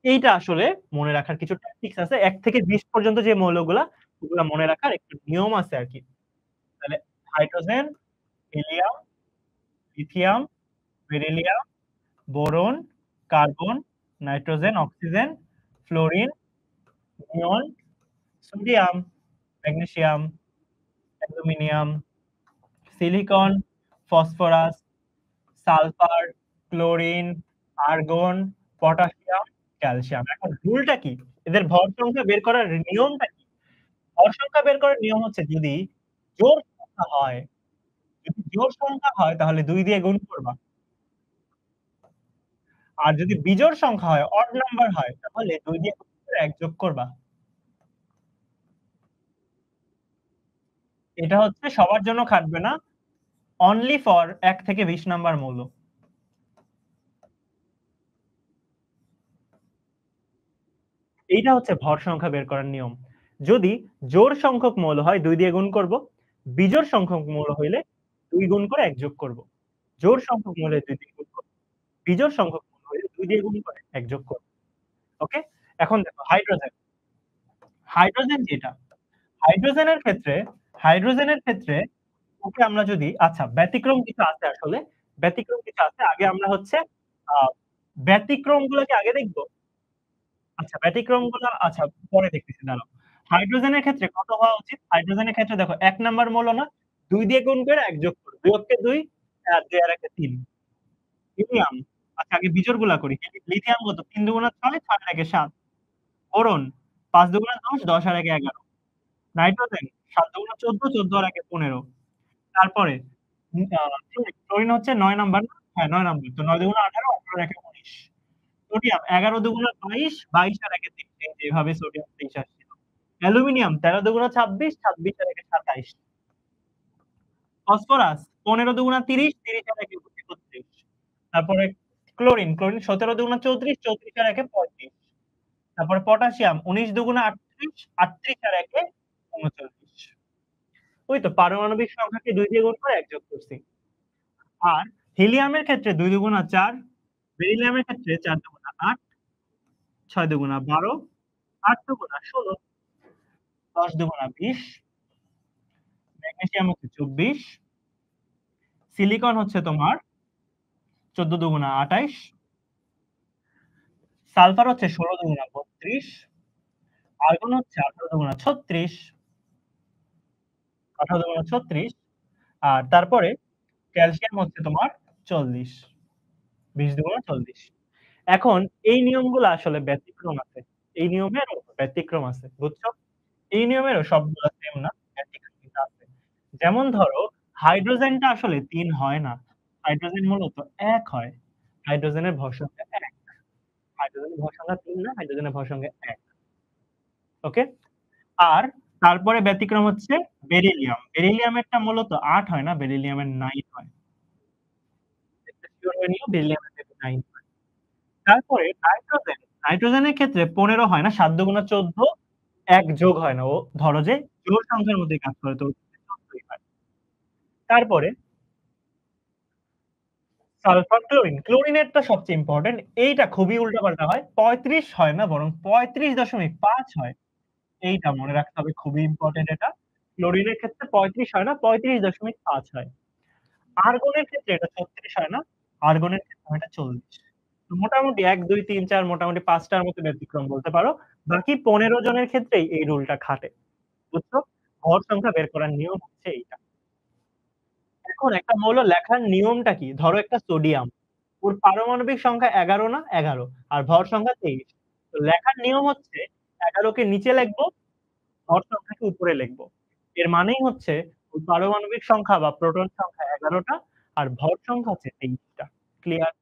এইটা আসলে মনে রাখার কিছু ট্যাকটিক্স আছে। ১ থেকে ২০ পর্যন্ত যে মৌলগুলা, ওগুলা মনে রাখার একটু নিয়ম আছে আরকি। তাহলে hydrogen, helium, lithium, beryllium, boron, carbon, nitrogen, oxygen, fluorine, neon, sodium, magnesium, aluminium, silicon, phosphorus, sulphur, chlorine, argon, potassium, calcium. এখন রুলটা কি? এদের ভর সংখ্যা বের করার নিয়মটা কি? ভর সংখ্যা বের করার নিয়ম হচ্ছে যদি জোড় সংখ্যা হয় তাহলে ২ দিয়ে গুণ করবা। আর যদি বিজোড় সংখ্যা হয়, অড নাম্বার হয় তাহলে ২ দিয়ে গুণ করে ১ যোগ করবা। এটা হচ্ছে সবার জন্য খাটবে না। অনলি ফর ১ থেকে ২০ নাম্বার মৌল। এইটা হচ্ছে ভর সংখ্যা বের করার নিয়ম। যদি জোড় সংখ্যক মৌল হয় ২ দিয়ে গুণ করব। বিজোড় সংখ্যক মৌল হইলে ২ গুণ করে ১ যোগ করব। জোড় সংখ্যক মৌল হলে ২ দিয়ে গুণ করব। বিজোড় সংখ্যক মৌল হইলে ২ দিয়ে গুণ করে ১ যোগ করব। ওকে? এখন দেখো হাইড্রোজেন। হাইড্রোজেন যেটা, হাইড্রোজেনের ক্ষেত্রে হাইড্রোজেনের ক্ষেত্রে ওকে আমরা যদি আচ্ছা ব্যতিক্রম কিছু আছে আসলে। ব্যতিক্রম কিছু আছে। আগে আমরা হচ্ছে আ ব্যতিক্রমগুলোকে আগে দেখব? আচ্ছা ব্যতিক্রমগুলো আচ্ছা পরে দেখতেছি দাঁড়াও। হাইড্রোজেনের ক্ষেত্রে কত হওয়া উচিত? হাইড্রোজেনের ক্ষেত্রে দেখো ১ নাম্বার মৌল না? ২ দিয়ে গুণ করে ১ যোগ করো। ২ অক্কে ২ আর ২ আর একে ৩। হিলিয়াম আচ্ছা আগে বিজোড়গুলা করি। লিথিয়াম কত? ৩ দুগুণা ৬, ৬ আর একে ৭। বোরন ৫ দুগুণা ১০, ১০ আর একে ১১। নাইট্রোজেন ৭ দুগুণা ১৪, ১৪ আর একে ১৫। তারপরে ক্লোরিন হচ্ছে ৯ নাম্বার না? হ্যাঁ ৯ নাম্বার। তো ৯ দুগুণা ১৮, ১৮ আর একে ১৯। সোডিয়াম ১১ দুগুণা ২২, ২২ আর একে ৩। এই যে এভাবে সোডিয়াম ২৩ আসছিল। অ্যালুমিনিয়াম ১৩ দুগুণা ২৬, ২৬ আর একে ২৭। ফসফরাস ১৫ দুগুণা ৩০, ৩০ আর একে ৩১। তারপরে ক্লোরিন, ক্লোরিন ১৭ দুগুণা ৩৪, ৩৪ আর একে ৩৫। তারপরে পটাশিয়াম ১৯ দুগুণা ৩৮, ৩৮ আর একে ৩৯। ওই তো পারমাণবিক সংখ্যাকে ২ দিয়ে গুণ করে ১ যোগ করছি। আর হিলিয়ামের ক্ষেত্রে ২ দুগুণা ৪, বেরিলিয়ামের ক্ষেত্রে ৪ দুগুণা ৮, ৬ দুগুণা ১২, ৮ দুগুণা ১৬, ১০ দুগুণা ২০, ম্যাগনেসিয়াম হচ্ছে ২৪, সিলিকন হচ্ছে তোমার ১৪ দুগুণা ২৮, সালফার হচ্ছে ১৬ দুগুণা ৩২, আর্গন হচ্ছে ১৮ দুগুণা ৩৬, ১৮ দুগুণা ৩৬ আর তারপরে ক্যালসিয়াম হচ্ছে তোমার ৪০, ২০ দুগুণা ৪০। এখন এই নিয়মগুলো আসলে ব্যতিক্রম আছে। এই নিয়মেরও ব্যতিক্রম আছে। বুঝছো? এই নিয়মেরও সবগুলা সেম না, ব্যতিক্রম কিন্তু আছে। যেমন ধরো হাইড্রোজেনটা আসলে ৩ হয় না। হাইড্রোজেন মূলত ১ হয়। হাইড্রোজেনের ভর সংখ্যা ১। হাইড্রোজেনের ভর সংখ্যা ৩ না, হাইড্রোজেনের ভর সংখ্যা ১। ওকে? আর তারপরে ব্যতিক্রম হচ্ছে বেরিলিয়াম। বেরিলিয়ামেরটা মূলত ৮ হয় না, বেরিলিয়ামের ৯ হয়। এটা সিওর হয়ে নিও বেরিলিয়ামের ক্ষেত্রে ৯ হয়। তারপরে নাইট্রোজেন। নাইট্রোজেনের ক্ষেত্রে ১৫ হয় না, ৭ দুগুণা ১৪, ১ যোগ হয় না। ও ধরো যে জোড় সংখ্যার মধ্যে কাজ করে তো ১৪ ই হয়। তারপরে সালফার, ক্লোরিন। ক্লোরিনেরটা সবচেয়ে ইম্পোর্টেন্ট। এইটা খুবই উল্টাপাল্টা হয়। ৩৫ হয় না বরং ৩৫.৫ হয়। এইটা মনে রাখতে হবে খুবই ইম্পোর্টেন্ট এটা। ক্লোরিনের ক্ষেত্রে ৩৫ হয় না, ৩৫.৫ হয়। আর্গনের ক্ষেত্রে এটা ৩৬ হয় না, আর্গনের ক্ষেত্রে হয় এটা ৪০। তো মোটামুটি ১, ২, ৩, ৪ মোটামুটি ৫ টার মতো ব্যতিক্রম বলতে পারো। বাকি ১৫ জনের ক্ষেত্রেই এই রুলটা খাটে। বুঝছো? ভর সংখ্যা বের করার নিয়ম হচ্ছে এইটা। এখন একটা মৌল লেখার নিয়মটা কি? ধরো একটা সোডিয়াম। ওর পারমাণবিক সংখ্যা ১১ না? ১১ আর ভর সংখ্যা ২৩। তো লেখার নিয়ম হচ্ছে ১১ কে নিচে লিখবো, ভর সংখ্যাকে উপরে লিখবো। এর মানেই হচ্ছে ওর পারমাণবিক সংখ্যা বা প্রোটন সংখ্যা ১১ টা আর ভর সংখ্যা হচ্ছে ২৩ টা। ক্লিয়ার?